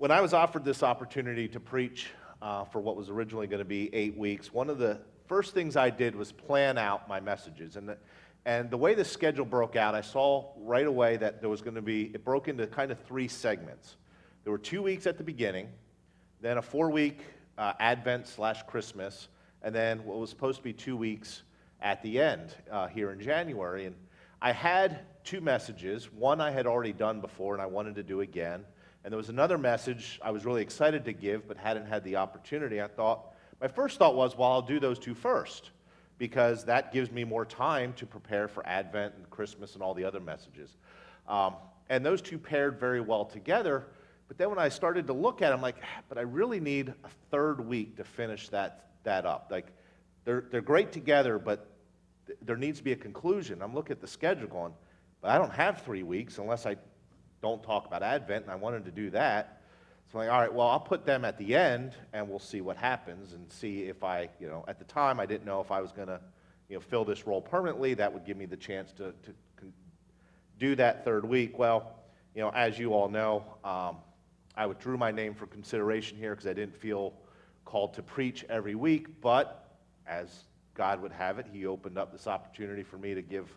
When I was offered this opportunity to preach for what was originally going to be 8 weeks, one of the first things I did was plan out my messages. And the way the schedule broke out, I saw right away that there was going to be, it broke into kind of 3 segments. There were 2 weeks at the beginning, then a 4-week Advent/Christmas, and then what was supposed to be 2 weeks at the end here in January. And I had 2 messages. One I had already done before and I wanted to do again. And there was another message I was really excited to give but hadn't had the opportunity. My first thought was, well, I'll do those 2 first, because that gives me more time to prepare for Advent and Christmas and all the other messages. And those 2 paired very well together. But then when I started to look at it, I'm like, but I really need a 3rd week to finish that up. Like, they're great together, but there needs to be a conclusion. I'm looking at the schedule going, but I don't have 3 weeks unless I don't talk about Advent, and I wanted to do that. So I'm like, all right, well, I'll put them at the end, and we'll see what happens, and see if at the time, I didn't know if I was going to, fill this role permanently. That would give me the chance to do that 3rd week. Well, as you all know, I withdrew my name for consideration here because I didn't feel called to preach every week, but as God would have it, He opened up this opportunity for me to give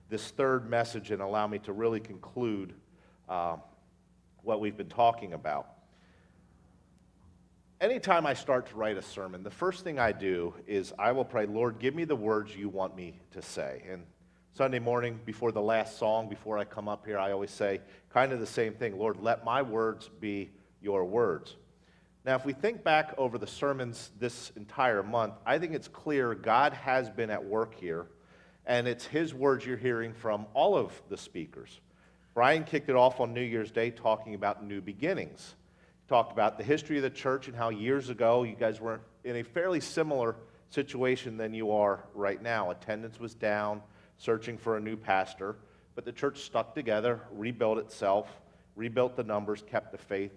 this 3rd message and allow me to really conclude what we've been talking about. Anytime I start to write a sermon, the first thing I do is I will pray, Lord, give me the words you want me to say. And Sunday morning, before the last song, before I come up here, I always say kind of the same thing. Lord, let my words be your words. Now, if we think back over the sermons this entire month, I think it's clear God has been at work here, and it's His words you're hearing from all of the speakers. Brian kicked it off on New Year's Day talking about new beginnings. He talked about the history of the church and how years ago you guys were in a fairly similar situation than you are right now. Attendance was down, searching for a new pastor, but the church stuck together, rebuilt itself, rebuilt the numbers, kept the faith,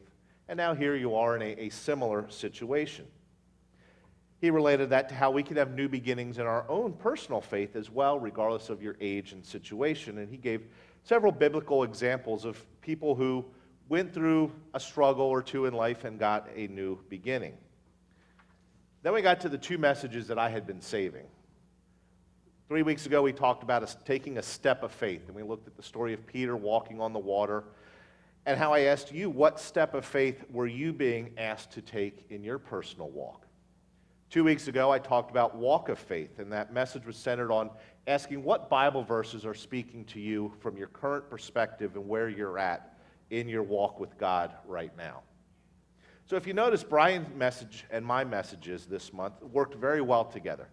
and now here you are in a similar situation. He related that to how we can have new beginnings in our own personal faith as well, regardless of your age and situation, and he gave several biblical examples of people who went through a struggle or 2 in life and got a new beginning. Then we got to the 2 messages that I had been saving. 3 weeks ago, we talked about us taking a step of faith, and we looked at the story of Peter walking on the water, and how I asked you, what step of faith were you being asked to take in your personal walk? 2 weeks ago, I talked about walk of faith, and that message was centered on asking what Bible verses are speaking to you from your current perspective and where you're at in your walk with God right now. So if you notice, Brian's message and my messages this month worked very well together.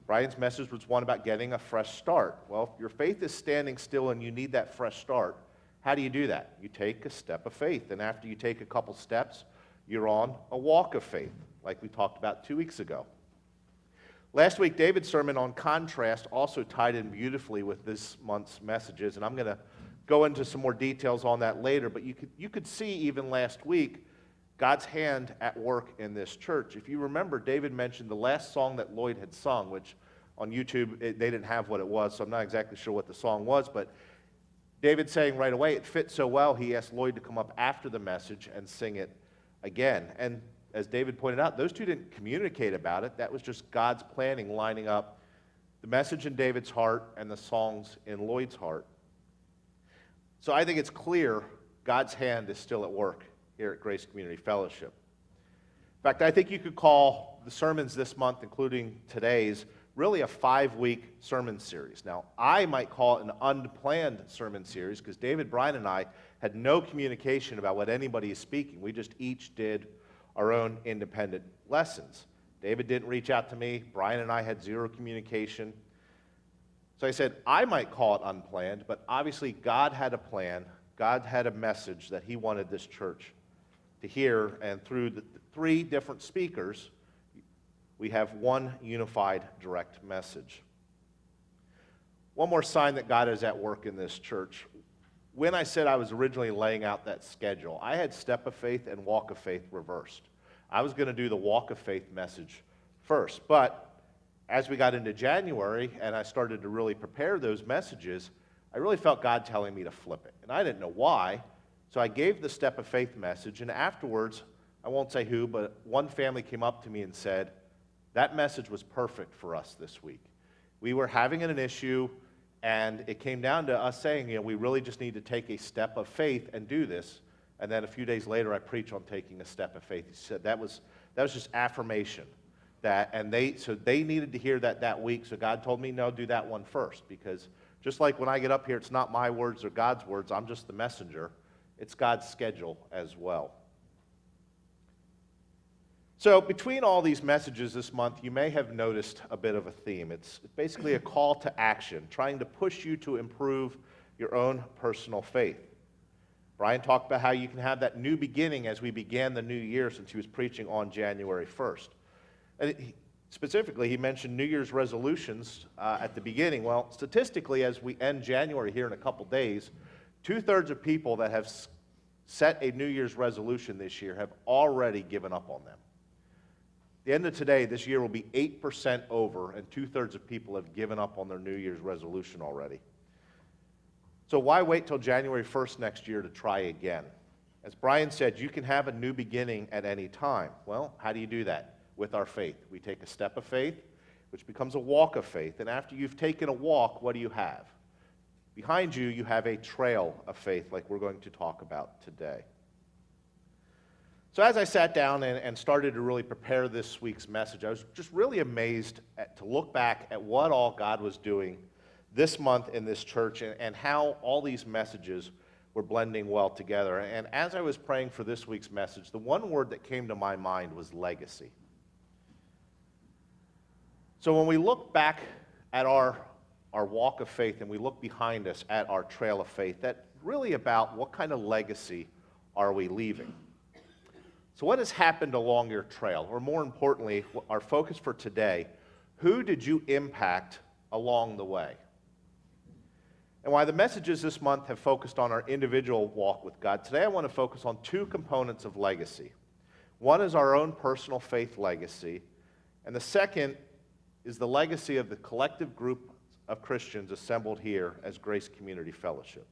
Brian's message was one about getting a fresh start. Well, if your faith is standing still and you need that fresh start, how do you do that? You take a step of faith, and after you take a couple steps, you're on a walk of faith, like we talked about 2 weeks ago. Last week, David's sermon on contrast also tied in beautifully with this month's messages, and I'm going to go into some more details on that later, but you could see even last week God's hand at work in this church. If you remember, David mentioned the last song that Lloyd had sung, which on YouTube, they didn't have what it was, so I'm not exactly sure what the song was, but David saying right away, it fit so well, he asked Lloyd to come up after the message and sing it again. And as David pointed out, those 2 didn't communicate about it. That was just God's planning, lining up the message in David's heart and the songs in Lloyd's heart. So I think it's clear God's hand is still at work here at Grace Community Fellowship. In fact, I think you could call the sermons this month, including today's, really a 5-week sermon series. Now, I might call it an unplanned sermon series because David, Brian, and I had no communication about what anybody is speaking. We just each did our own independent lessons. David didn't reach out to me. Brian and I had 0 communication. So I said, I might call it unplanned, but obviously God had a plan. God had a message that He wanted this church to hear, and through the 3 different speakers, we have one unified direct message. One more sign that God is at work in this church. When I said I was originally laying out that schedule, I had step of faith and walk of faith reversed. I was going to do the walk of faith message first, but as we got into January and I started to really prepare those messages, I really felt God telling me to flip it. And I didn't know why, So I gave the Step of Faith message, and afterwards, I won't say who, but one family came up to me and said, that message was perfect for us this week. We were having an issue, and it came down to us saying, we really just need to take a step of faith and do this. And then a few days later, I preached on taking a step of faith. He said that was just affirmation. So they needed to hear that week. So God told me, no, do that one first. Because just like when I get up here, it's not my words or God's words. I'm just the messenger. It's God's schedule as well. So between all these messages this month, you may have noticed a bit of a theme. It's basically a call to action, trying to push you to improve your own personal faith. Brian talked about how you can have that new beginning as we began the new year, since he was preaching on January 1st. And specifically, he mentioned New Year's resolutions at the beginning. Well, statistically, as we end January here in a couple days, 2/3 of people that have set a New Year's resolution this year have already given up on them. At the end of today, this year will be 8% over, and 2/3 of people have given up on their New Year's resolution already. So why wait till January 1st next year to try again? As Brian said, you can have a new beginning at any time. Well, how do you do that? With our faith. We take a step of faith, which becomes a walk of faith. And after you've taken a walk, what do you have? Behind you, you have a trail of faith, like we're going to talk about today. So as I sat down and started to really prepare this week's message, I was just really amazed to look back at what all God was doing this month in this church, and how all these messages were blending well together. And as I was praying for this week's message, the one word that came to my mind was legacy. So when we look back at our walk of faith and we look behind us at our trail of faith, that's really about what kind of legacy are we leaving. So what has happened along your trail? Or more importantly, our focus for today, who did you impact along the way? And while the messages this month have focused on our individual walk with God, today I want to focus on two components of legacy. One is our own personal faith legacy, and the second is the legacy of the collective group of Christians assembled here as Grace Community Fellowship.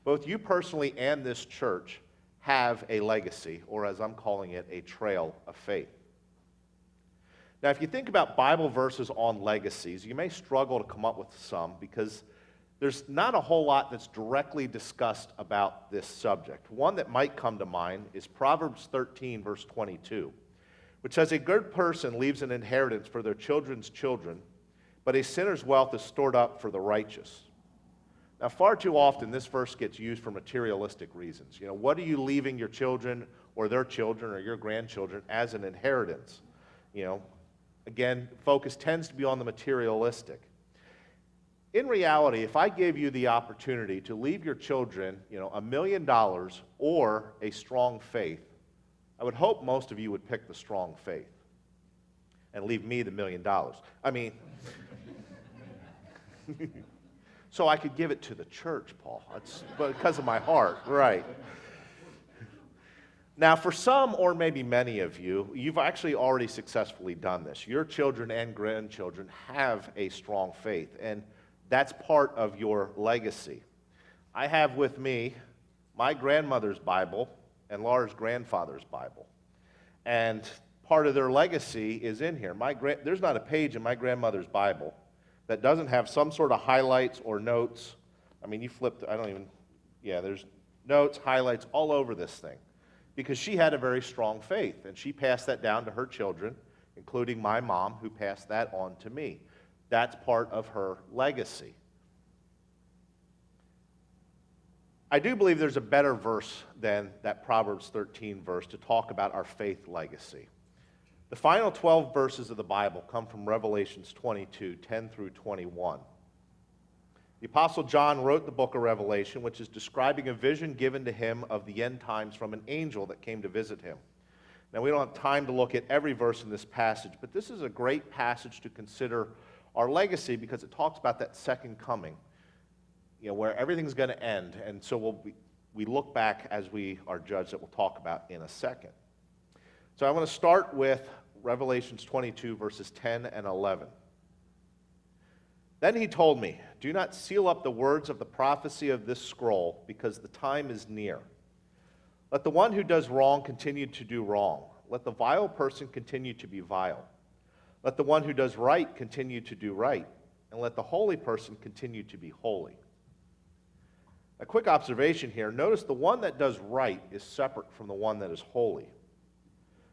Both you personally and this church have a legacy, or as I'm calling it, a trail of faith. Now, if you think about Bible verses on legacies, you may struggle to come up with some because there's not a whole lot that's directly discussed about this subject. One that might come to mind is Proverbs 13, verse 22, which says, "A good person leaves an inheritance for their children's children, but a sinner's wealth is stored up for the righteous." Now, far too often, this verse gets used for materialistic reasons. What are you leaving your children or their children or your grandchildren as an inheritance? Again, focus tends to be on the materialistic. In reality, if I gave you the opportunity to leave your children, $1 million or a strong faith, I would hope most of you would pick the strong faith and leave me the $1 million. I mean, so I could give it to the church, Paul. That's because of my heart, right? Now, for some or maybe many of you, you've actually already successfully done this. Your children and grandchildren have a strong faith, and that's part of your legacy. I have with me my grandmother's Bible and Laura's grandfather's Bible. And part of their legacy is in here. There's not a page in my grandmother's Bible that doesn't have some sort of highlights or notes. I mean, you flipped, there's notes, highlights all over this thing. Because she had a very strong faith, and she passed that down to her children, including my mom, who passed that on to me. That's part of her legacy. I do believe there's a better verse than that Proverbs 13 verse to talk about our faith legacy. The final 12 verses of the Bible come from Revelations 22, 10 through 21. The Apostle John wrote the book of Revelation, which is describing a vision given to him of the end times from an angel that came to visit him. Now, we don't have time to look at every verse in this passage, but this is a great passage to consider our legacy because it talks about that second coming, where everything's going to end. And so we look back as we are judged, that we'll talk about in a second. So I want to start with Revelations 22, verses 10 and 11. Then he told me, "Do not seal up the words of the prophecy of this scroll, because the time is near. Let the one who does wrong continue to do wrong. Let the vile person continue to be vile. Let the one who does right continue to do right. And let the holy person continue to be holy. A quick observation here. Notice the one that does right is separate from the one that is holy.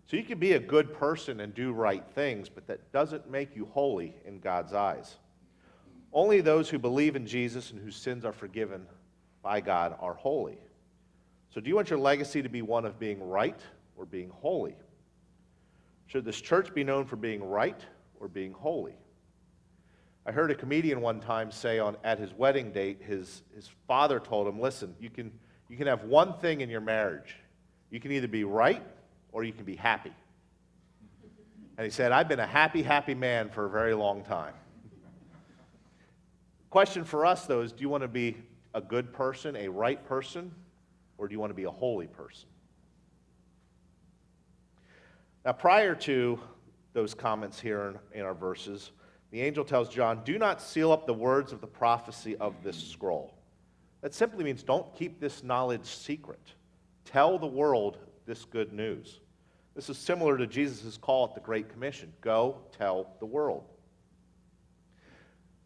So you can be a good person and do right things, but that doesn't make you holy in God's eyes. Only those who believe in Jesus and whose sins are forgiven by God are holy. So do you want your legacy to be one of being right or being holy? Should this church be known for being right or being holy? I heard a comedian one time say at his wedding date, his father told him, listen, you can have one thing in your marriage. You can either be right or you can be happy. And he said, I've been a happy, happy man for a very long time. Question for us, though, is do you want to be a good person, a right person, or do you want to be a holy person? Now, prior to those comments here in our verses, the angel tells John, do not seal up the words of the prophecy of this scroll. That simply means don't keep this knowledge secret. Tell the world this good news. This is similar to Jesus' call at the Great Commission. Go tell the world.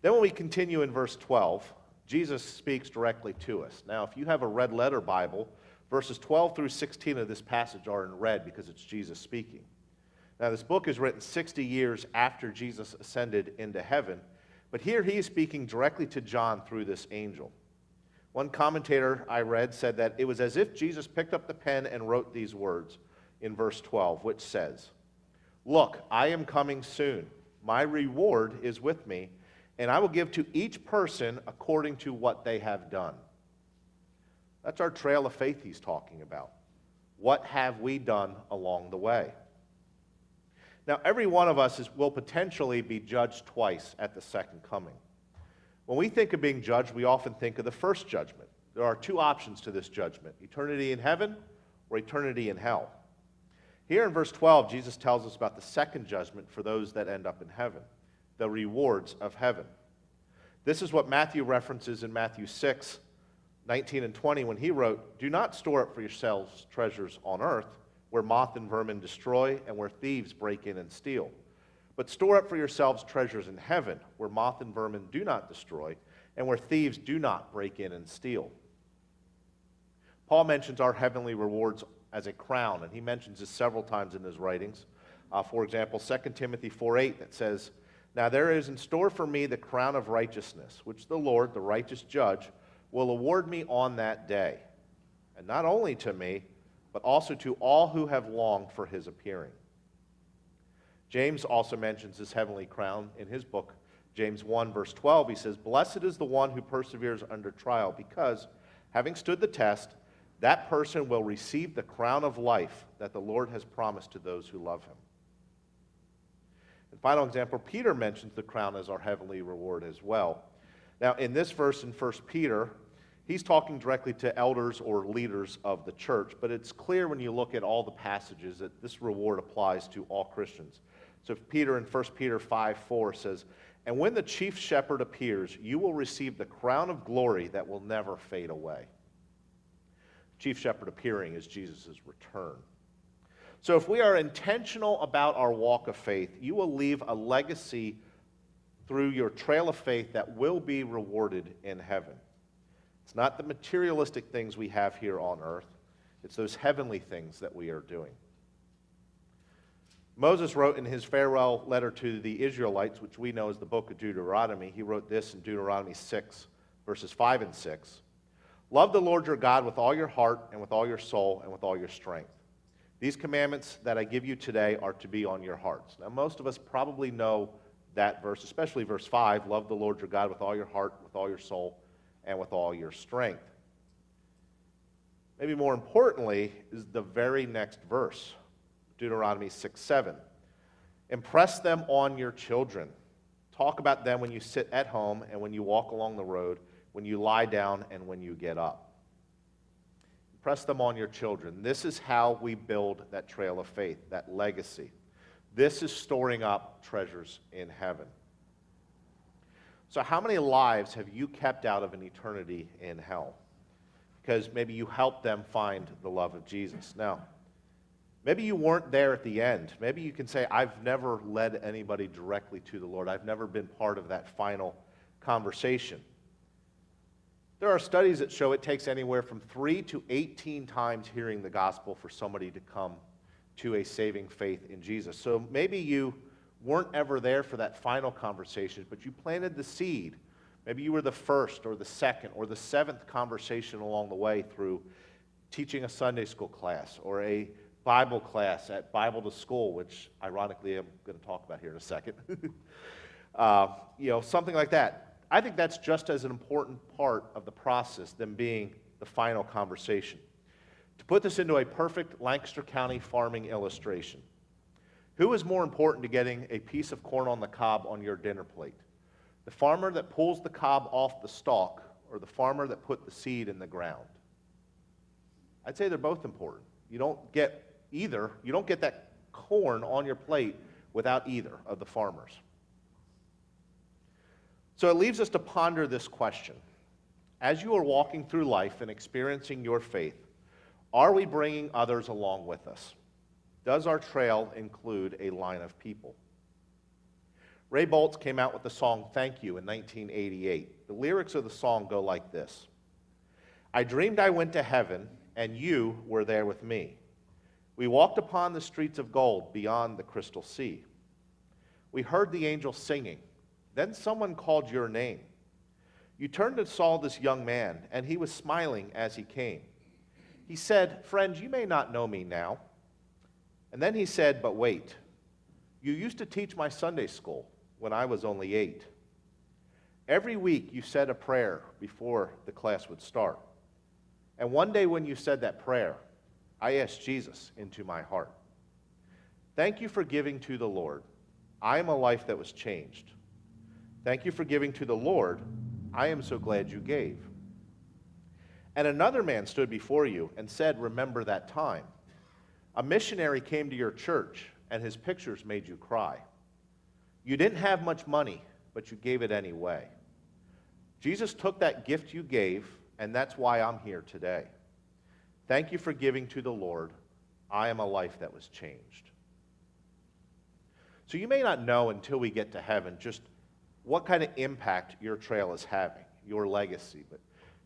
Then when we continue in verse 12, Jesus speaks directly to us. Now, if you have a red letter Bible, verses 12 through 16 of this passage are in red because it's Jesus speaking. Now, this book is written 60 years after Jesus ascended into heaven, but here he is speaking directly to John through this angel. One commentator I read said that it was as if Jesus picked up the pen and wrote these words in verse 12, which says, look, I am coming soon. My reward is with me, and I will give to each person according to what they have done. That's our trail of faith he's talking about. What have we done along the way? Now, every one of us will potentially be judged twice at the second coming. When we think of being judged, we often think of the first judgment. There are two options to this judgment, eternity in heaven or eternity in hell. Here in verse 12, Jesus tells us about the second judgment for those that end up in heaven, the rewards of heaven. This is what Matthew references in Matthew 6, 19 and 20 when he wrote, do not store up for yourselves treasures on earth, where moth and vermin destroy and where thieves break in and steal. But store up for yourselves treasures in heaven, where moth and vermin do not destroy and where thieves do not break in and steal. Paul mentions our heavenly rewards as a crown, and he mentions this several times in his writings. For example, 2 Timothy 4:8 that says, now there is in store for me the crown of righteousness, which the Lord, the righteous judge, will award me on that day. And not only to me, but also to all who have longed for his appearing. James also mentions this heavenly crown in his book, James 1, verse 12. He says, blessed is the one who perseveres under trial, because, having stood the test, that person will receive the crown of life that the Lord has promised to those who love him. And final example, Peter mentions the crown as our heavenly reward as well. Now, in this verse in 1 Peter, he's talking directly to elders or leaders of the church, but it's clear when you look at all the passages that this reward applies to all Christians. So Peter in 1 Peter 5:4 says, and when the chief shepherd appears, you will receive the crown of glory that will never fade away. Chief shepherd appearing is Jesus' return. So if we are intentional about our walk of faith, you will leave a legacy through your trail of faith that will be rewarded in heaven. It's not the materialistic things we have here on earth. It's those heavenly things that we are doing. Moses wrote in his farewell letter to the Israelites, which we know as the book of Deuteronomy, he wrote this in Deuteronomy 6, verses 5 and 6. Love the Lord your God with all your heart and with all your soul and with all your strength. These commandments that I give you today are to be on your hearts. Now, most of us probably know that verse, especially verse 5, love the Lord your God with all your heart, with all your soul, and with all your strength. Maybe more importantly is the very next verse, Deuteronomy 6:7. Impress them on your children. Talk about them when you sit at home and when you walk along the road, when you lie down and when you get up. Impress them on your children. This is how we build that trail of faith, that legacy. This is storing up treasures in heaven. So how many lives have you kept out of an eternity in hell? because maybe you helped them find the love of Jesus. Now, maybe you weren't there at the end. Maybe you can say, I've never led anybody directly to the Lord. I've never been part of that final conversation. There are studies that show it takes anywhere from 3 to 18 times hearing the gospel for somebody to come to a saving faith in Jesus. So maybe you weren't ever there for that final conversation, but you planted the seed. Maybe you were the first or the second or the seventh conversation along the way through teaching a Sunday school class or a Bible class at Bible to School, which ironically I'm going to talk about here in a second. Something like that. I think that's just as an important part of the process than being the final conversation. To put this into a perfect Lancaster County farming illustration, who is more important to getting a piece of corn on the cob on your dinner plate? The farmer that pulls the cob off the stalk or the farmer that put the seed in the ground? I'd say they're both important. You don't get either. You don't get that corn on your plate without either of the farmers. So it leaves us to ponder this question. As you are walking through life and experiencing your faith, are we bringing others along with us? Does our trail include a line of people? Ray Boltz came out with the song Thank You in 1988. The lyrics of the song go like this. I dreamed I went to heaven, and you were there with me. We walked upon the streets of gold beyond the crystal sea. We heard the angels singing. Then someone called your name. You turned and saw this young man, and he was smiling as he came. He said, friend, you may not know me now. And then he said, but wait. You used to teach my Sunday school when I was only 8. Every week you said a prayer before the class would start. And one day when you said that prayer, I asked Jesus into my heart. Thank you for giving to the Lord. I am a life that was changed. Thank you for giving to the Lord. I am so glad you gave. And another man stood before you and said, remember that time. A missionary came to your church, and his pictures made you cry. You didn't have much money, but you gave it anyway. Jesus took that gift you gave, and that's why I'm here today. Thank you for giving to the Lord. I am a life that was changed. So you may not know until we get to heaven just what kind of impact your trail is having, your legacy. But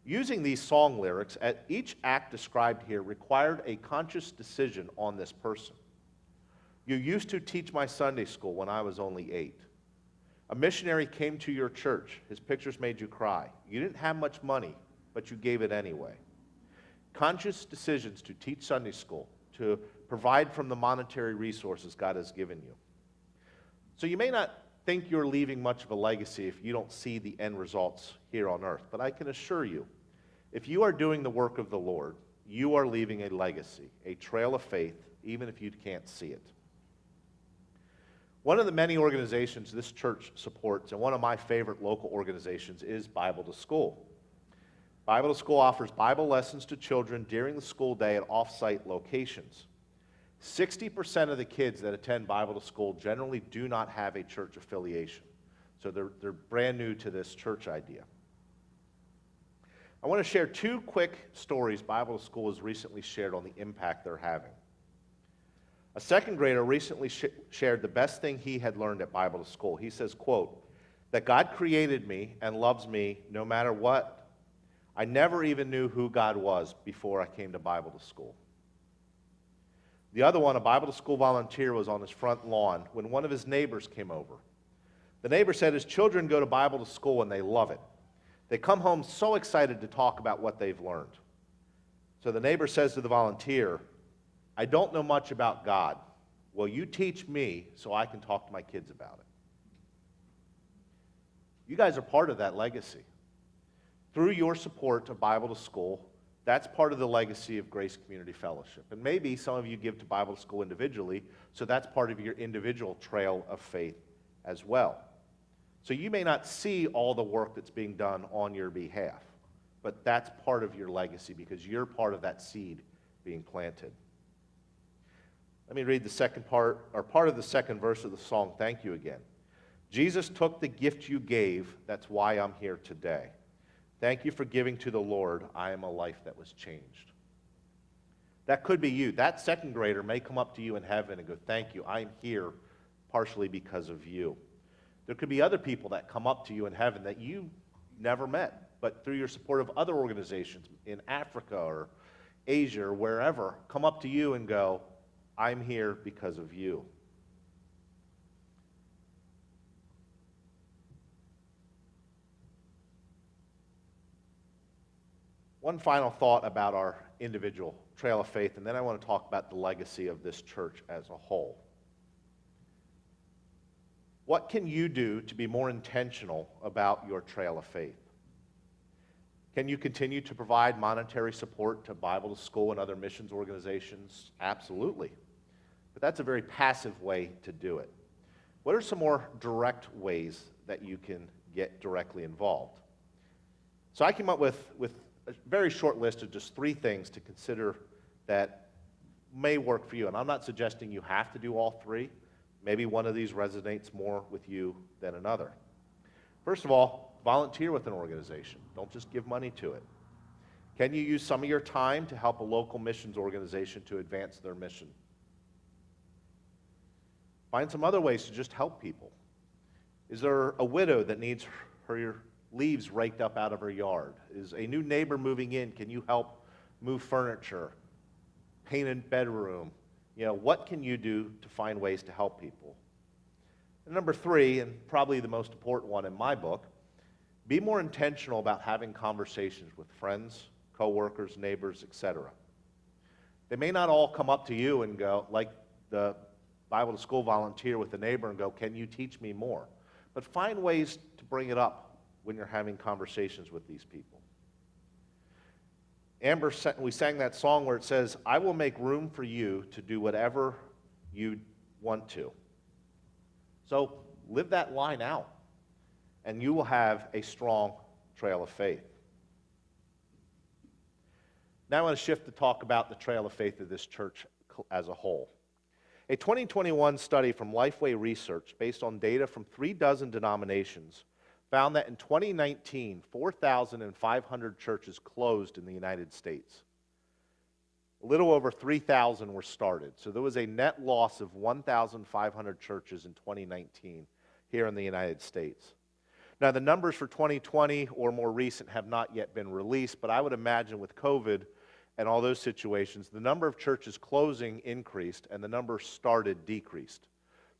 using these song lyrics, at each act described here required a conscious decision on this person. You used to teach my Sunday school when I was only 8. A missionary came to your church. His pictures made you cry. You didn't have much money, but you gave it anyway. Conscious decisions to teach Sunday school, to provide from the monetary resources God has given you. So you may not think you're leaving much of a legacy if you don't see the end results here on earth. But I can assure you, if you are doing the work of the Lord, you are leaving a legacy, a trail of faith, even if you can't see it. One of the many organizations this church supports, and one of my favorite local organizations, is Bible to School. Bible to School offers Bible lessons to children during the school day at off-site locations. 60% of the kids that attend Bible to School generally do not have a church affiliation. So they're brand new to this church idea. I want to share 2 quick stories Bible to School has recently shared on the impact they're having. A second grader recently shared the best thing he had learned at Bible to School. He says, quote, that God created me and loves me no matter what. I never even knew who God was before I came to Bible to School. The other one, a Bible to School volunteer, was on his front lawn when one of his neighbors came over. The neighbor said his children go to Bible to School and they love it. They come home so excited to talk about what they've learned. So the neighbor says to the volunteer, I don't know much about God. Will you teach me so I can talk to my kids about it? You guys are part of that legacy. Through your support of Bible to School, that's part of the legacy of Grace Community Fellowship. And maybe some of you give to Bible to School individually, so that's part of your individual trail of faith as well. So you may not see all the work that's being done on your behalf, but that's part of your legacy because you're part of that seed being planted. Let me read the second part, or part of the second verse of the song, Thank You again. Jesus took the gift you gave, that's why I'm here today. Thank you for giving to the Lord. I am a life that was changed. That could be you. That second grader may come up to you in heaven and go, thank you, I'm here partially because of you. There could be other people that come up to you in heaven that you never met, but through your support of other organizations in Africa or Asia or wherever, come up to you and go, I'm here because of you. One final thought about our individual trail of faith, and then I want to talk about the legacy of this church as a whole. What can you do to be more intentional about your trail of faith? Can you continue to provide monetary support to Bible school and other missions organizations? Absolutely. But that's a very passive way to do it. What are some more direct ways that you can get directly involved? So I came up with a very short list of just 3 things to consider that may work for you. And I'm not suggesting you have to do all 3. Maybe one of these resonates more with you than another. First of all, volunteer with an organization. Don't just give money to it. Can you use some of your time to help a local missions organization to advance their mission? Find some other ways to just help people. Is there a widow that needs her leaves raked up out of her yard? Is a new neighbor moving in? Can you help move furniture, paint a bedroom? What can you do to find ways to help people? And number 3, and probably the most important one in my book, be more intentional about having conversations with friends, coworkers, neighbors, etc. They may not all come up to you and go, like the Bible to school volunteer with a neighbor and go, can you teach me more? But find ways to bring it up when you're having conversations with these people. Amber, we sang that song where it says, I will make room for you to do whatever you want to. So live that line out, and you will have a strong trail of faith. Now I want to shift to talk about the trail of faith of this church as a whole. A 2021 study from Lifeway Research, based on data from 36 denominations, found that in 2019, 4,500 churches closed in the United States. A little over 3,000 were started. So there was a net loss of 1,500 churches in 2019 here in the United States. Now, the numbers for 2020 or more recent have not yet been released, but I would imagine with COVID and all those situations, the number of churches closing increased and the number started decreased.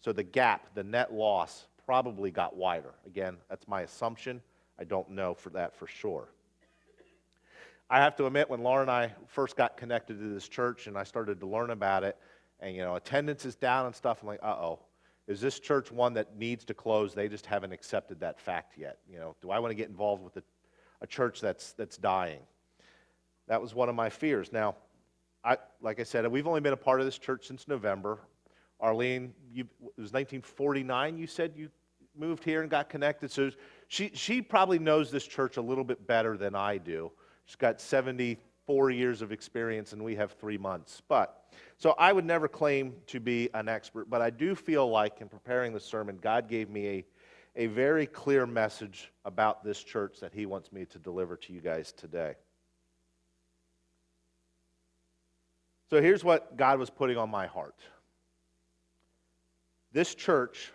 So the gap, the net loss, probably got wider. Again, that's my assumption. I don't know for that for sure. I have to admit, when Laura and I first got connected to this church and I started to learn about it, and attendance is down and stuff, I'm like, uh-oh, is this church one that needs to close? They just haven't accepted that fact yet. Do I want to get involved with a church that's dying? That was one of my fears. Now, like I said, we've only been a part of this church since November. Arlene, it was 1949, you said you moved here and got connected. So she probably knows this church a little bit better than I do. She's got 74 years of experience, and we have 3 months. So I would never claim to be an expert, but I do feel like in preparing the sermon, God gave me a very clear message about this church that He wants me to deliver to you guys today. So here's what God was putting on my heart. This church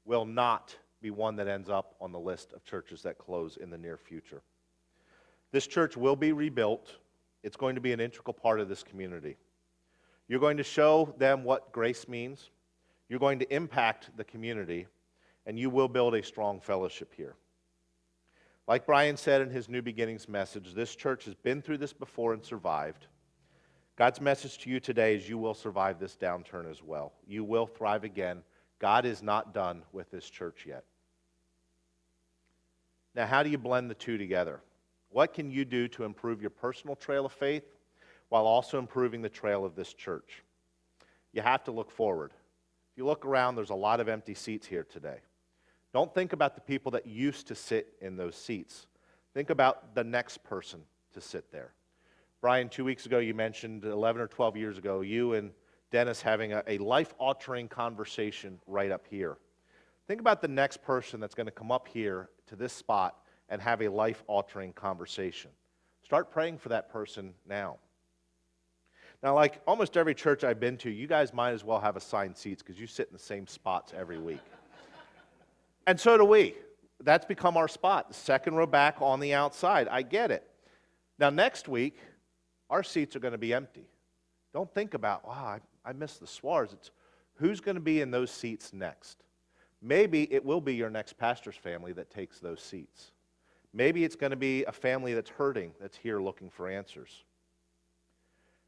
will not be one that ends up on the list of churches that close in the near future. This church will be rebuilt. It's going to be an integral part of this community. You're going to show them what grace means. You're going to impact the community, and you will build a strong fellowship here. Like Brian said in his New Beginnings message, this church has been through this before and survived. God's message to you today is you will survive this downturn as well. You will thrive again. God is not done with this church yet. Now, how do you blend the two together? What can you do to improve your personal trail of faith while also improving the trail of this church? You have to look forward. If you look around, there's a lot of empty seats here today. Don't think about the people that used to sit in those seats. Think about the next person to sit there. Brian, 2 weeks ago, you mentioned 11 or 12 years ago, you and Dennis having a life-altering conversation right up here. Think about the next person that's going to come up here to this spot and have a life-altering conversation. Start praying for that person now. Now, like almost every church I've been to, you guys might as well have assigned seats because you sit in the same spots every week. And so do we. That's become our spot, the second row back on the outside. I get it. Now, next week, our seats are going to be empty. Don't think about, wow, I missed the Swars. It's who's going to be in those seats next. Maybe it will be your next pastor's family that takes those seats. Maybe it's going to be a family that's hurting, that's here looking for answers.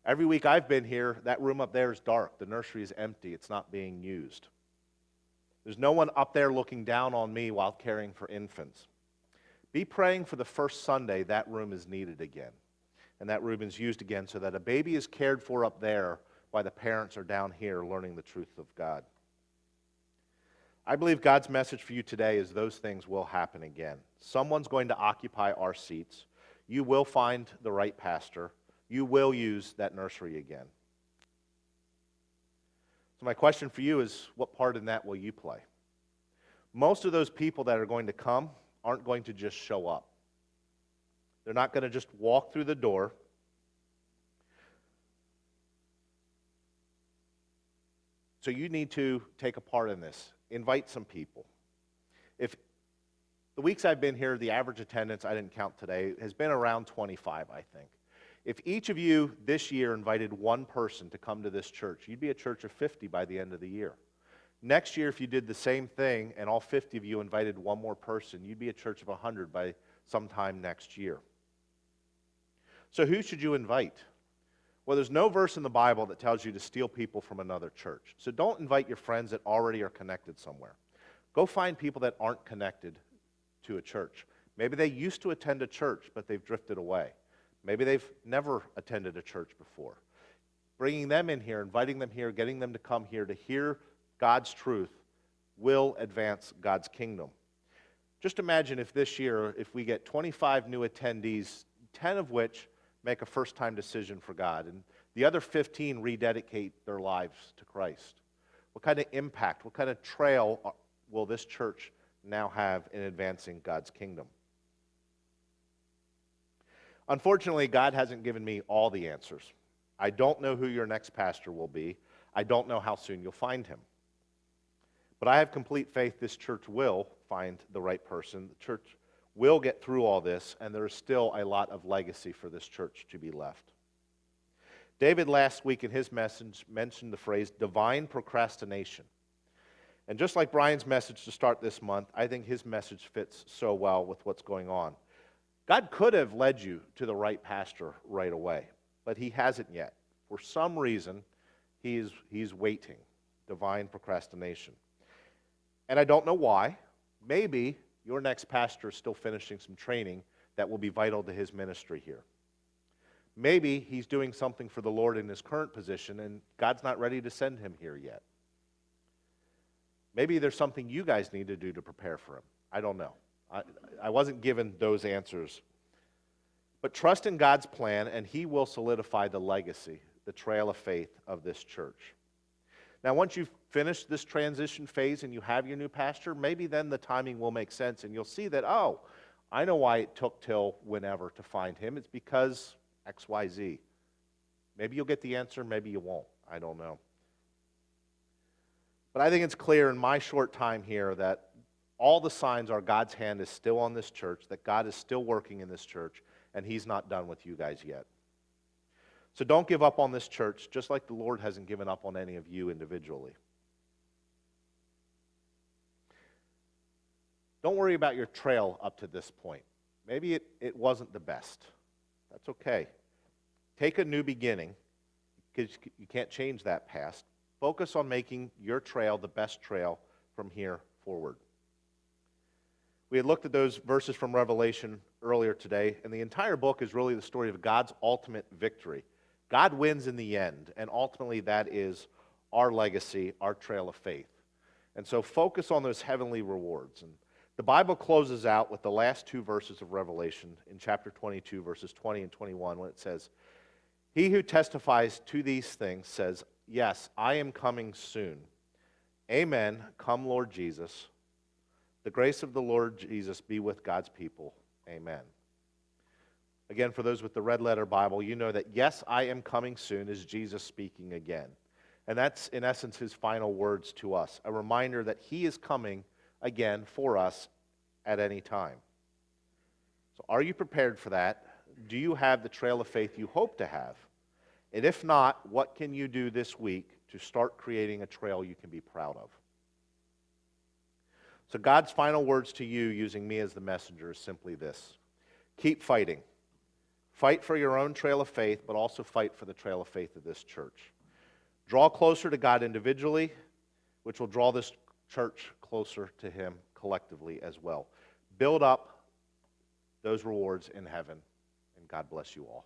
Every week I've been here, that room up there is dark. The nursery is empty. It's not being used. There's no one up there looking down on me while caring for infants. Be praying for the first Sunday that room is needed again, and that room is used again so that a baby is cared for up there while the parents are down here learning the truth of God. I believe God's message for you today is those things will happen again. Someone's going to occupy our seats. You will find the right pastor. You will use that nursery again. So my question for you is, what part in that will you play? Most of those people that are going to come aren't going to just show up. They're not going to just walk through the door. So you need to take a part in this. Invite some people. If the weeks I've been here, the average attendance, I didn't count today, has been around 25, I think. If each of you this year invited one person to come to this church, you'd be a church of 50 by the end of the year. Next year, if you did the same thing and all 50 of you invited one more person, you'd be a church of 100 by sometime next year. So who should you invite? Well, there's no verse in the Bible that tells you to steal people from another church. So don't invite your friends that already are connected somewhere. Go find people that aren't connected to a church. Maybe they used to attend a church, but they've drifted away. Maybe they've never attended a church before. Bringing them in here, inviting them here, getting them to come here to hear God's truth will advance God's kingdom. Just imagine if this year, if we get 25 new attendees, 10 of which make a first-time decision for God, and the other 15 rededicate their lives to Christ. What kind of impact, what kind of trail will this church now have in advancing God's kingdom? Unfortunately, God hasn't given me all the answers. I don't know who your next pastor will be. I don't know how soon you'll find him. But I have complete faith this church will find the right person. The church will get through all this, and there is still a lot of legacy for this church to be left. David last week in his message mentioned the phrase divine procrastination. And just like Brian's message to start this month, I think his message fits so well with what's going on. God could have led you to the right pastor right away, but he hasn't yet. For some reason, he's waiting. Divine procrastination. And I don't know why. Maybe your next pastor is still finishing some training that will be vital to his ministry here. Maybe he's doing something for the Lord in his current position, and God's not ready to send him here yet. Maybe there's something you guys need to do to prepare for him. I don't know. I wasn't given those answers. But trust in God's plan, and he will solidify the legacy, the trail of faith of this church. Now, once you've finished this transition phase and you have your new pastor, maybe then the timing will make sense, and you'll see that, oh, I know why it took till whenever to find him. It's because X, Y, Z. Maybe you'll get the answer, maybe you won't. I don't know. But I think it's clear in my short time here that all the signs are God's hand is still on this church, that God is still working in this church, and he's not done with you guys yet. So don't give up on this church, just like the Lord hasn't given up on any of you individually. Don't worry about your trail up to this point. Maybe it wasn't the best. That's okay. Take a new beginning, because you can't change that past. Focus on making your trail the best trail from here forward. We had looked at those verses from Revelation earlier today, and the entire book is really the story of God's ultimate victory. God wins in the end, and ultimately that is our legacy, our trail of faith. And so focus on those heavenly rewards. And the Bible closes out with the last two verses of Revelation in chapter 22, verses 20 and 21, when it says, "He who testifies to these things says, 'Yes, I am coming soon. Amen. Come, Lord Jesus.' The grace of the Lord Jesus be with God's people. Amen. Again, for those with the red letter Bible, you know that yes, I am coming soon is Jesus speaking again. And that's, in essence, his final words to us, a reminder that he is coming again for us at any time. So are you prepared for that? Do you have the trail of faith you hope to have? And if not, what can you do this week to start creating a trail you can be proud of? So God's final words to you, using me as the messenger, is simply this. Keep fighting. Fight for your own trail of faith, but also fight for the trail of faith of this church. Draw closer to God individually, which will draw this church closer to him collectively as well. Build up those rewards in heaven, and God bless you all.